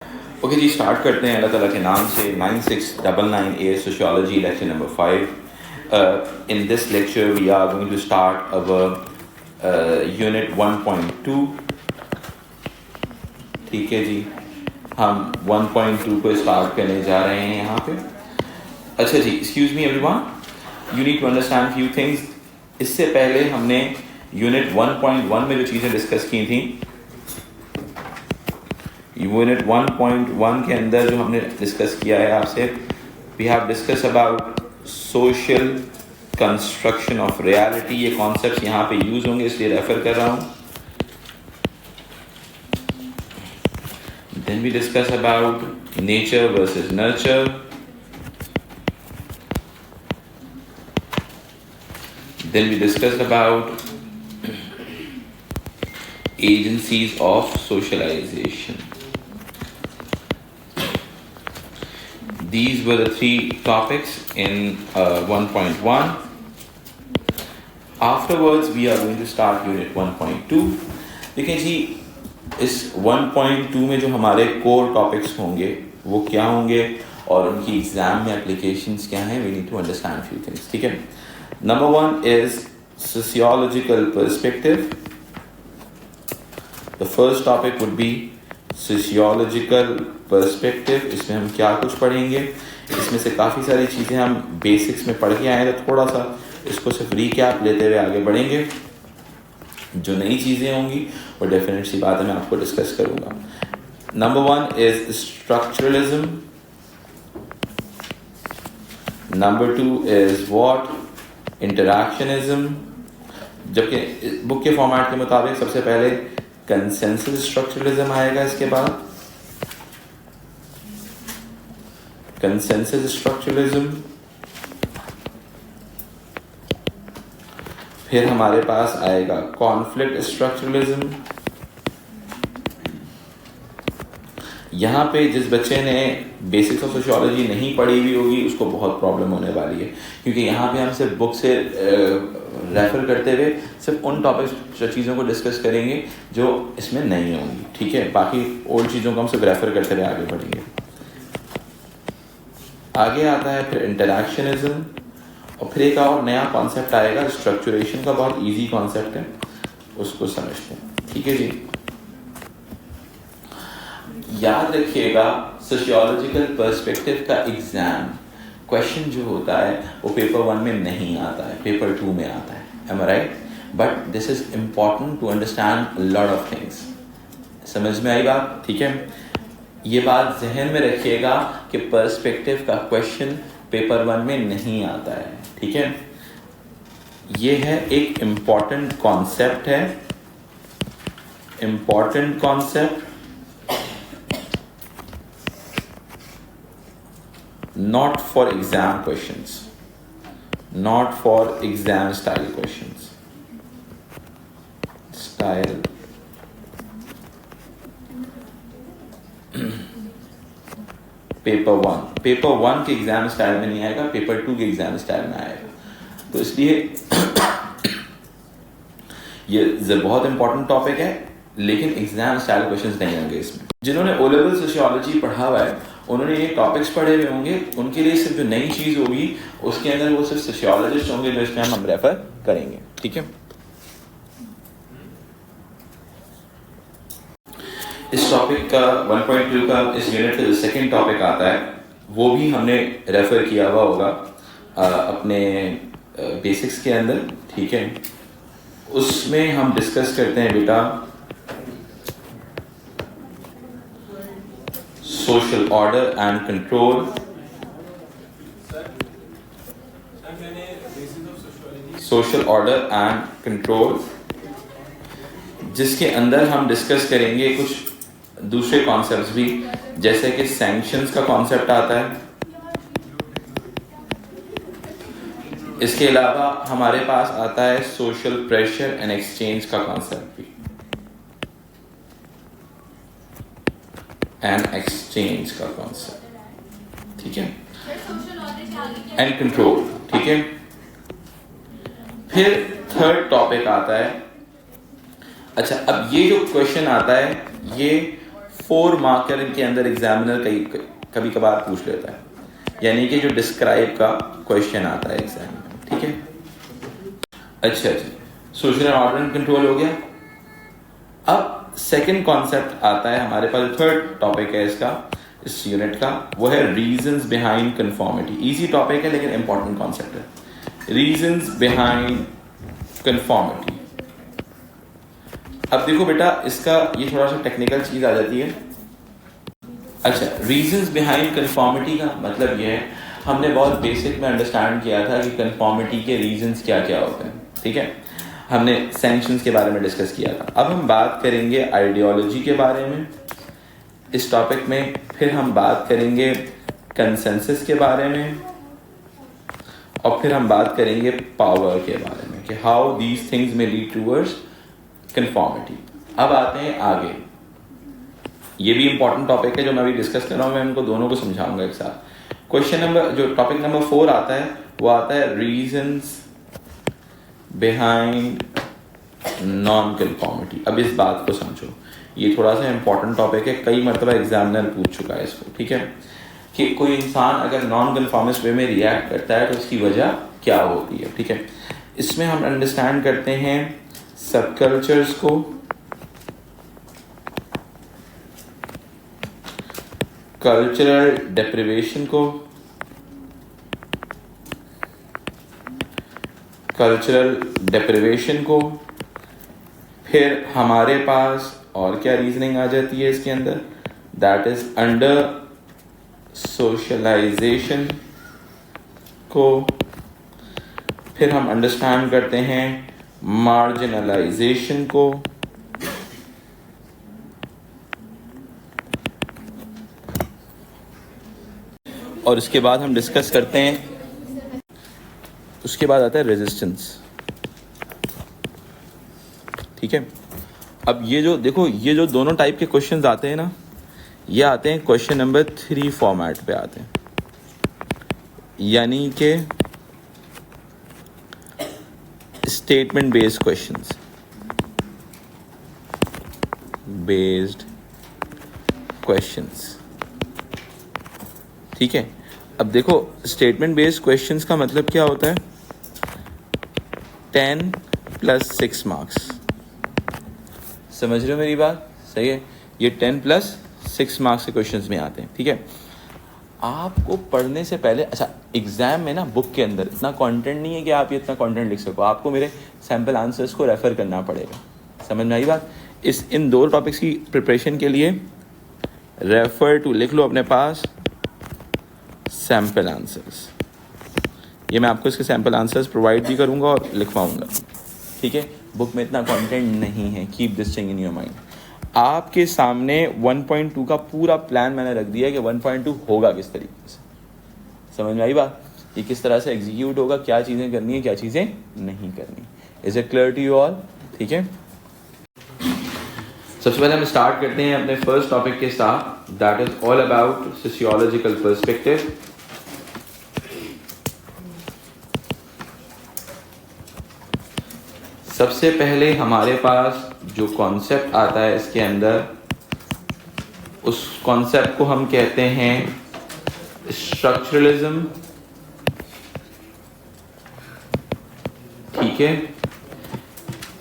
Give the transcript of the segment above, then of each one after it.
Okay जी, start करते हैं अल्लाह ताला के नाम से। 9699 A sociology lecture number 5। In this lecture we are going to start our unit 1.2। ठीक है जी, हम 1.2 को स्टार्ट करने जा रहे हैं यहाँ पे। अच्छा जी, excuse me everyone, you need to understand few things. इससे पहले हमने यूनिट 1.1 में जो चीज़ें डिस्कस की थी, यूनिट 1.1 के अंदर जो हमने डिस्कस किया है आपसे, we have discuss about social construction of reality. ये कॉन्सेप्ट्स यहाँ पे यूज होंगे इसलिए रेफर कर रहा हूँ। Then we discuss about nature versus nurture. Then we discuss about agencies of socialization. These were the three topics in 1.1. Afterwards, we are going to start unit 1.2. देखिए जी, इस 1.2 में जो हमारे कोर टॉपिक्स होंगे वो क्या होंगे और उनकी एग्जाम में एप्लीकेशंस क्या हैं, we need to understand few things. ठीक है, number 1 is sociological perspective. The first topic would be sociological perspective. इसमें हम क्या कुछ पढ़ेंगे, इसमें से काफ़ी सारी चीज़ें हम बेसिक्स में पढ़ के आए हैं, तो थोड़ा सा इसको सिर्फ रीकैप लेते हुए आगे बढ़ेंगे। जो नई चीज़ें होंगी वो डेफिनेट सी बात है, मैं आपको डिस्कस करूँगा। Number 1 is structuralism. Number 2 is what interactionism. जबकि बुक के फॉर्मेट के मुताबिक सबसे पहले कंसेंसस स्ट्रक्चरलिज्म आएगा, इसके बाद कंसेंसस स्ट्रक्चरलिज्म, फिर हमारे पास आएगा कॉन्फ्लिक्ट स्ट्रक्चरलिज्म। यहाँ पे जिस बच्चे ने बेसिक्स ऑफ सोशियोलॉजी नहीं पढ़ी हुई होगी उसको बहुत प्रॉब्लम होने वाली है, क्योंकि यहाँ पे हम सिर्फ बुक से रेफर करते हुए सिर्फ उन टॉपिक्स चीज़ों को डिस्कस करेंगे जो इसमें नहीं होंगी। ठीक है, बाकी ओल्ड चीज़ों को हम सिर्फ रेफर करते हुए आगे बढ़ेंगे। आगे आता है फिर इंटरैक्शनिज्म, और फिर एक और नया कॉन्सेप्ट आएगा स्ट्रक्चरेशन का, बहुत इजी कॉन्सेप्ट है, उसको समझते हैं। ठीक है जी, याद रखिएगा सोशियोलॉजिकल पर्सपेक्टिव का एग्जाम क्वेश्चन जो होता है वो पेपर 1 में नहीं आता है, पेपर 2 में आता है। Am I right? But this is important to understand lot of things. समझ में आई बात? ठीक है, ये बात जहन में रखिएगा कि पर्सपेक्टिव का क्वेश्चन पेपर 1 में नहीं आता है। ठीक है, ये है एक इम्पॉर्टेंट कॉन्सेप्ट है, important concept, not for exam questions, not for exam style questions. Style paper 1 के एग्जाम स्टाइल में नहीं आएगा, पेपर 2 के एग्जाम स्टाइल में आएगा। तो इसलिए ये बहुत इंपॉर्टेंट टॉपिक है, लेकिन एग्जाम स्टाइल क्वेश्चंस नहीं होंगे इसमें। जिन्होंने ओ लेवल सोशियोलॉजी पढ़ा हुआ है उन्होंने ये टॉपिक्स पढ़े हुए होंगे, उनके लिए सिर्फ जो नई चीज होगी उसके अंदर वो सिर्फ सोशियोलॉजिस्ट होंगे जो इसमें हम रेफर करेंगे। ठीक है, इस टॉपिक का 1.2 का इस यूनिट का जो सेकंड टॉपिक आता है वो भी हमने रेफर किया हुआ होगा अपने बेसिक्स के अंदर। ठीक है, उसमें हम डिस्कस करते हैं बेटा social order and control, social order and control, जिसके अंदर हम डिस्कस करेंगे कुछ दूसरे कॉन्सेप्ट्स भी, जैसे कि सैंक्शंस का कॉन्सेप्ट आता है। इसके अलावा हमारे पास आता है सोशल प्रेशर एंड एक्सचेंज का कॉन्सेप्ट भी, एंड एक्सचेंज का कॉन्सेप्ट। ठीक है, एंड कंट्रोल। ठीक है, फिर थर्ड टॉपिक आता है। अच्छा, अब ये जो क्वेश्चन आता है ये 4 मार्कर के अंदर एग्जामिनर कभी कभार पूछ लेता है, यानी कि जो डिस्क्राइब का क्वेश्चन आता है एग्जाम में, ठीक है। अच्छा जी, सोशल ऑर्डर एंड कंट्रोल हो गया। अब सेकंड कॉन्सेप्ट आता है हमारे पास, थर्ड टॉपिक है इसका, इस यूनिट का, वो है reasons behind conformity. Easy topic है लेकिन इंपॉर्टेंट कॉन्सेप्ट है, रीजंस बिहाइंड कंफॉर्मिटी। अब देखो बेटा, इसका ये थोड़ा सा टेक्निकल चीज आ जाती है। अच्छा, रीजंस बिहाइंड कंफॉर्मिटी का मतलब ये है, हमने बहुत बेसिक में अंडरस्टैंड किया था कि कंफॉर्मिटी के रीजंस क्या क्या होते हैं, ठीक है। हमने सैंक्शंस के बारे में डिस्कस किया था। अब हम बात करेंगे आइडियोलॉजी के बारे में इस टॉपिक में, फिर हम बात करेंगे कंसेंसस के बारे में, और फिर हम बात करेंगे पावर के बारे में कि हाउ दीज थिंग्स में लीड टूवर्ड्स कंफॉर्मिटी। अब आते हैं आगे, ये भी इंपॉर्टेंट टॉपिक है जो मैं अभी डिस्कस कर रहा हूं, मैं उनको दोनों को समझाऊंगा एक साथ। क्वेश्चन नंबर, जो टॉपिक नंबर 4 आता है, वो आता है रीजंस बिहाइंड नॉन कंफॉर्मिटी। अब इस बात को समझो, ये थोड़ा सा इंपॉर्टेंट टॉपिक है, कई मरतबा एग्जामिनर पूछ चुका है इसको, ठीक है, कि कोई इंसान अगर नॉन कंफॉर्मिस्ट वे में रिएक्ट करता है तो उसकी वजह क्या होती है, ठीक है। इसमें हम अंडरस्टैंड करते हैं सब कल्चर्स को, कल्चरल डेप्रिवेशन को, फिर हमारे पास और क्या रीजनिंग आ जाती है इसके अंदर, दैट इज अंडर सोशलाइजेशन को, फिर हम अंडरस्टैंड करते हैं मार्जिनलाइजेशन को, और उसके बाद हम डिस्कस करते हैं, उसके बाद आता है रेजिस्टेंस, ठीक है। अब ये जो देखो, ये जो दोनों टाइप के क्वेश्चंस आते हैं ना, ये आते हैं क्वेश्चन नंबर 3 फॉर्मेट पे आते हैं, यानी कि स्टेटमेंट बेस्ड क्वेश्चंस, ठीक है। अब देखो, स्टेटमेंट बेस्ड क्वेश्चंस का मतलब क्या होता है, 10 + 6 मार्क्स, समझ रहे हो मेरी बात, सही है। ये 10 + 6 मार्क्स के क्वेश्चंस में आते हैं, ठीक है। आपको पढ़ने से पहले, अच्छा एग्जाम में ना बुक के अंदर इतना कंटेंट नहीं है कि आप ये इतना कंटेंट लिख सको, आपको मेरे सैम्पल आंसर्स को रेफर करना पड़ेगा, समझ में आई बात। इन 2 टॉपिक्स की प्रिपरेशन के लिए रेफर टू लिख लो अपने पास, सैम्पल आंसर्स, ये मैं आपको इसके सैम्पल आंसर्स प्रोवाइड भी करूंगा और लिखवाऊंगा, ठीक है। बुक में इतना कंटेंट नहीं है, keep this thing in your mind. आपके सामने 1.2 का पूरा प्लान मैंने रख दिया है कि 1.2 होगा किस तरीके से, समझ में आई बात, ये किस तरह से एग्जीक्यूट होगा, क्या चीज़ें करनी है, क्या चीज़ें नहीं करनी। Is it clear to you all, ठीक है। सबसे पहले हम स्टार्ट करते हैं अपने फर्स्ट टॉपिक के साथ, that is all about sociological perspective. सबसे पहले हमारे पास जो कॉन्सेप्ट आता है इसके अंदर, उस कॉन्सेप्ट को हम कहते हैं स्ट्रक्चरलिज्म, ठीक है।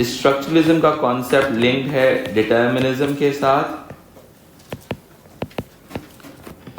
स्ट्रक्चरलिज्म का कॉन्सेप्ट लिंक्ड है डिटर्मिनिज्म के साथ,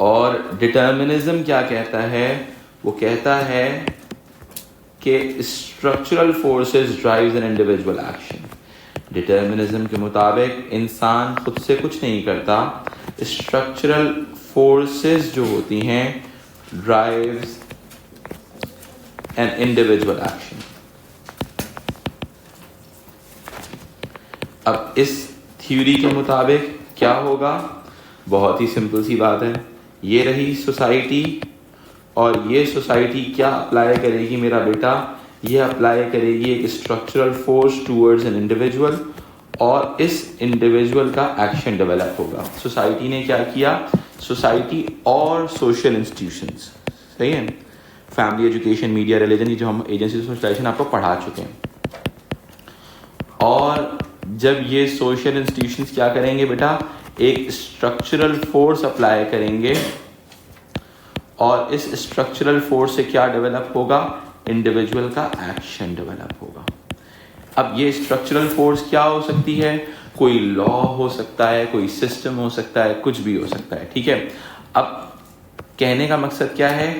और डिटर्मिनिज्म क्या कहता है, वो कहता है कि structural forces drives an individual action. Determinism के मुताबिक इंसान खुद से कुछ नहीं करता, स्ट्रक्चरल फोर्सेस जो होती हैं ड्राइव्स एन इंडिविजुअल एक्शन। अब इस थ्योरी के मुताबिक क्या होगा, बहुत ही सिंपल सी बात है, ये रही सोसाइटी, और ये सोसाइटी क्या अप्लाई करेगी मेरा बेटा, ये अप्लाई करेगी एक structural force towards an individual, और इस इंडिविजुअल का एक्शन डेवलप होगा। सोसाइटी ने क्या किया, सोसाइटी और सोशल इंस्टीट्यूशंस, सही है, फैमिली, एजुकेशन, मीडिया, रिलीजन, ये जो हम एजेंसी सोशलाइजेशन आपको पढ़ा चुके हैं। और जब ये सोशल इंस्टीट्यूशंस क्या करेंगे बेटा, एक स्ट्रक्चरल फोर्स अप्लाई करेंगे और इस स्ट्रक्चरल फोर्स से क्या डेवलप होगा, इंडिविजुअल का एक्शन डेवलप होगा। अब ये स्ट्रक्चरल फोर्स क्या हो सकती है, कोई लॉ हो सकता है, कोई सिस्टम हो सकता है, कुछ भी हो सकता है, ठीक है। अब कहने का मकसद क्या है,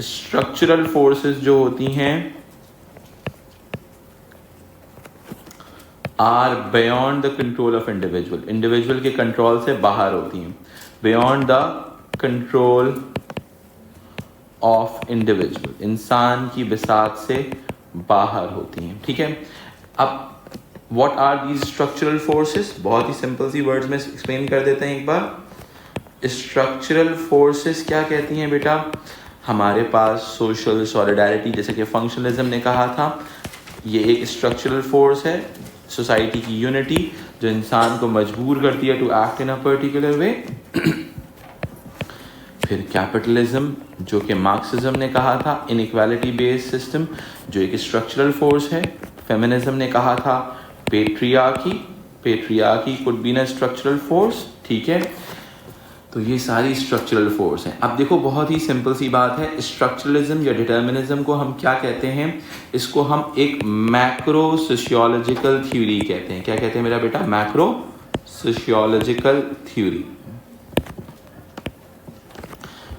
स्ट्रक्चरल फोर्सेस जो होती हैं are beyond the control of individual, individual के कंट्रोल से बाहर होती हैं, beyond the control of individual, इंसान की बिसात से बाहर होती हैं, ठीक है। अब what are these structural forces, बहुत ही सिंपल सी वर्ड्स में एक्सप्लेन कर देते हैं एक बार। स्ट्रक्चरल फोर्सेस क्या कहती हैं बेटा, हमारे पास सोशल सॉलिडारिटी, जैसे कि फंक्शनलिज्म ने कहा था, ये एक स्ट्रक्चरल फोर्स है, सोसाइटी की यूनिटी जो इंसान को मजबूर करती है to act in a particular way. फिर कैपिटलिज्म जो कि मार्क्सिज्म ने कहा था, इनइक्वालिटी बेस्ड सिस्टम जो एक स्ट्रक्चरल फोर्स है। फेमिनिज्म ने कहा था पेट्रियार्की, पेट्रियार्की कुड बी न स्ट्रक्चरल फोर्स, ठीक है। तो ये सारी स्ट्रक्चरल फोर्स हैं। अब देखो बहुत ही सिंपल सी बात है, स्ट्रक्चरलिज्म या डिटर्मिनिज्म को हम क्या कहते हैं, इसको हम एक मैक्रो सोशियोलॉजिकल थ्योरी कहते हैं। क्या कहते हैं मेरा बेटा, macro sociological theory,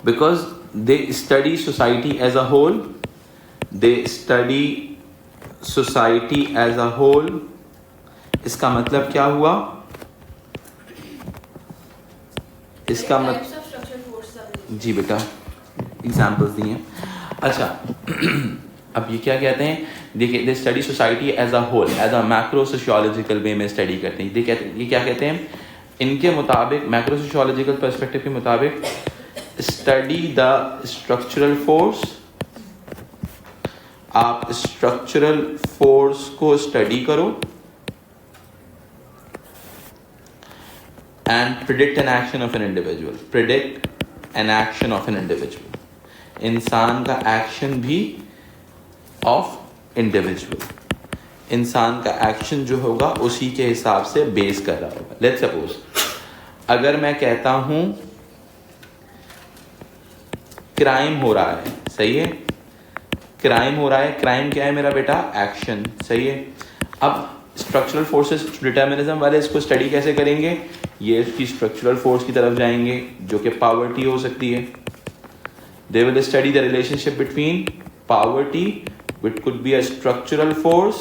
because they study society as a whole, they study society as a whole. इसका मतलब क्या हुआ, इसका मतलब जी बेटा एग्जाम्पल्स दिए। अच्छा अब ये क्या कहते हैं, देखिए they study society as a whole, as a macro sociological way में स्टडी करते हैं। ये क्या कहते हैं, इनके मुताबिक मैक्रो सोशियोलॉजिकल पर्सपेक्टिव के मुताबिक स्टडी द स्ट्रक्चरल फोर्स, आप स्ट्रक्चरल फोर्स को स्टडी करो and predict an action of an individual, predict an action of an individual, इंसान का एक्शन भी ऑफ इंडिविजुअल, इंसान का एक्शन जो होगा उसी के हिसाब से बेस कर रहा होगा। लेट्स सपोज अगर मैं कहता हूं क्राइम हो रहा है, सही है, क्राइम हो रहा है, क्राइम क्या है मेरा बेटा, एक्शन, सही है। अब स्ट्रक्चरल फोर्सेस डिटर्मिनिज्म वाले इसको स्टडी कैसे करेंगे, ये इसकी स्ट्रक्चरल फोर्स की तरफ जाएंगे जो कि पावर्टी हो सकती है। They will study the relationship between poverty which could be a structural force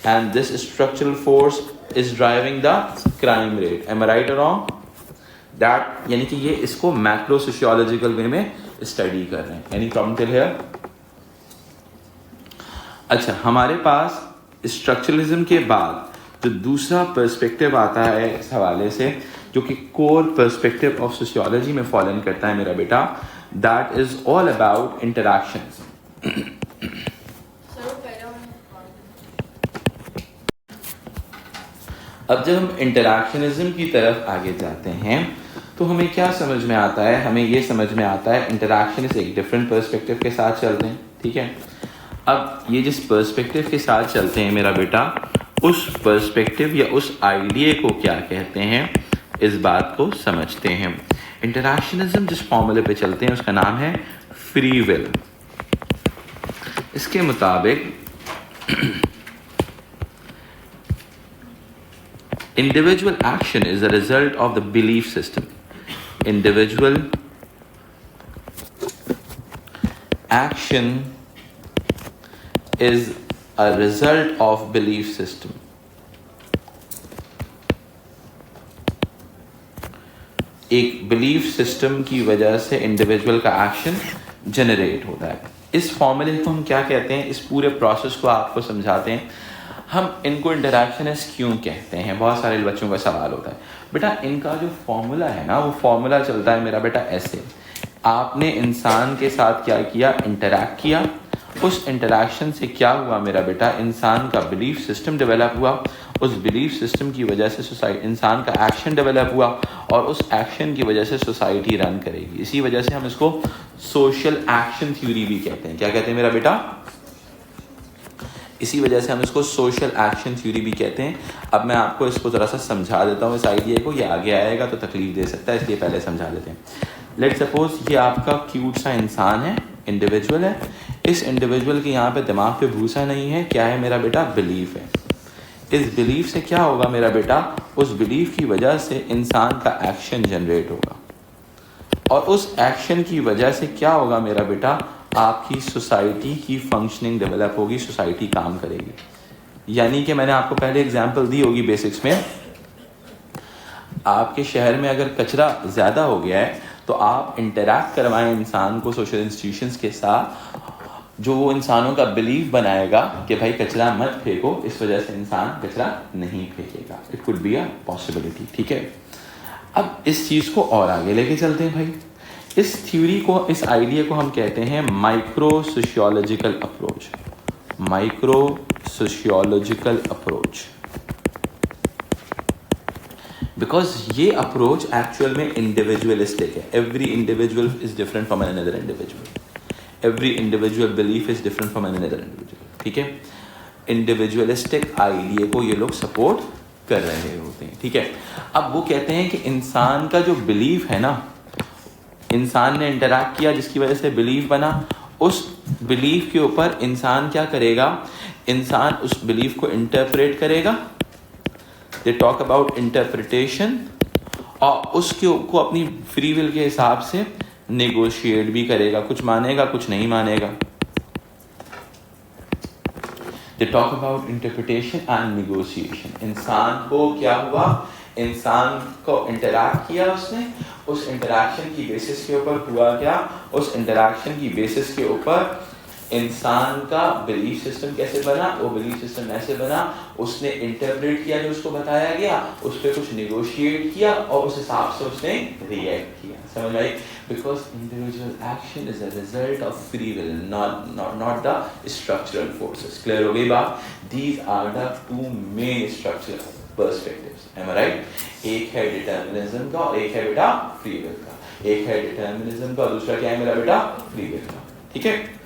and this structural force is driving the crime rate. Am I right और रॉन्ग, दैट यानी कि ये इसको मैक्रो सोशियोलॉजिकल वे में study कर रहे हैं। Any problem till here? अच्छा, हमारे पास स्ट्रक्चरलिज्म के बाद जो दूसरा पर्सपेक्टिव आता है इस हवाले से, जो कि कोर पर्सपेक्टिव ऑफ सोशियोलॉजी में फॉलो इन करता है मेरा बेटा, that is all about interactions. अब जब हम इंटरैक्शनिज्म की तरफ आगे जाते हैं तो हमें क्या समझ में आता है, हमें ये समझ में आता है इंटरैक्शन इस एक डिफरेंट पर्सपेक्टिव के साथ चलते हैं, ठीक है। अब ये जिस पर्सपेक्टिव के साथ चलते हैं मेरा बेटा, उस पर्सपेक्टिव या उस आइडिया को क्या कहते हैं, इस बात को समझते हैं। इंटरैक्शनिज्म जिस फॉर्मूले पे चलते हैं उसका नाम है फ्री विल। इसके मुताबिक individual action is a result of the belief system. Individual action is a result of belief system. एक बिलीफ सिस्टम की वजह से इंडिविजुअल का एक्शन जनरेट होता है। इस फॉर्मूले को हम क्या कहते हैं, इस पूरे प्रोसेस को आपको समझाते हैं। हम इनको इंटरैक्शनिस्ट क्यों कहते हैं, बहुत सारे बच्चों का सवाल होता है। बेटा इनका जो फॉर्मूला है ना, वो फॉर्मूला चलता है मेरा बेटा ऐसे, आपने इंसान के साथ क्या किया, इंटरैक्ट किया, उस इंटरैक्शन से क्या हुआ मेरा बेटा, इंसान का बिलीफ सिस्टम डेवलप हुआ, उस बिलीफ सिस्टम की वजह से सोसाइटी, इंसान का एक्शन डेवलप हुआ और उस एक्शन की वजह से सोसाइटी रन करेगी। इसी वजह से हम इसको सोशल एक्शन थ्योरी भी कहते हैं। क्या कहते हैं मेरा बेटा, इसी वजह से हम इसको सोशल एक्शन थ्योरी भी कहते हैं। अब मैं आपको इसको ज़रा सा समझा देता हूँ इस आइडिया को, ये आगे आएगा तो तकलीफ दे सकता है, इसलिए पहले समझा देते हैं। लेट्स सपोज ये आपका क्यूट सा इंसान है, इंडिविजुअल है। इस इंडिविजुअल के यहाँ पे दिमाग पे भूसा नहीं है, क्या है मेरा बेटा? बिलीफ है। इस बिलीफ से क्या होगा मेरा बेटा? उस बिलीफ की वजह से इंसान का एक्शन जनरेट होगा, और उस एक्शन की वजह से क्या होगा मेरा बेटा? आपकी सोसाइटी की फंक्शनिंग डेवलप होगी, सोसाइटी काम करेगी। यानी कि मैंने आपको पहले एग्जांपल दी होगी बेसिक्स में, आपके शहर में अगर कचरा ज़्यादा हो गया है तो आप इंटरैक्ट करवाएं इंसान को सोशल इंस्टीट्यूशंस के साथ, जो वो इंसानों का बिलीव बनाएगा कि भाई कचरा मत फेंको, इस वजह से इंसान कचरा नहीं फेंकेगा। It could be a possibility, ठीक है। अब इस चीज़ को और आगे लेके चलते हैं भाई। इस थ्योरी को, इस आइडिया को हम कहते हैं micro sociological approach. Micro sociological approach, because ये अप्रोच एक्चुअल में इंडिविजुअलिस्टिक है। Every individual is different from another individual, every individual belief is different from another individual, ठीक है। इंडिविजुअलिस्टिक आइडिया को ये लोग सपोर्ट कर रहे होते हैं, ठीक है। अब वो कहते हैं कि इंसान का जो बिलीफ है ना, इंसान ने इंटरैक्ट किया जिसकी वजह से बिलीफ बना, उस बिलीफ के ऊपर इंसान क्या करेगा? इंसान उस बिलीफ को इंटरप्रेट करेगा। दे टॉक अबाउट इंटरप्रिटेशन, और उसके को अपनी फ्री विल के हिसाब से नेगोशिएट भी करेगा, कुछ मानेगा कुछ नहीं मानेगा। They talk about interpretation and negotiation. इंसान को क्या हुआ? इंसान को इंटरैक्ट किया उसने, उस इंटरैक्शन की बेसिस के ऊपर हुआ क्या? उस इंटरैक्शन की बेसिस के ऊपर इंसान का बिलीफ सिस्टम कैसे बना? वो बिलीफ सिस्टम ऐसे बना, उसने इंटरप्रेट किया जो उसको बताया गया, उस पर कुछ नेगोशिएट किया और उस हिसाब से उसने रिएक्ट किया। समझ आई? Because individual action is a result of free will, not the structural forces. Clear हो गई बात? These are the two main structural perspectives, am I right? एक है डिटर्मिनिज्म का और एक है बेटा फ्री विल का। एक है डिटर्मिनिज्म का, दूसरा क्या है मेरा बेटा? फ्री विल का, ठीक है।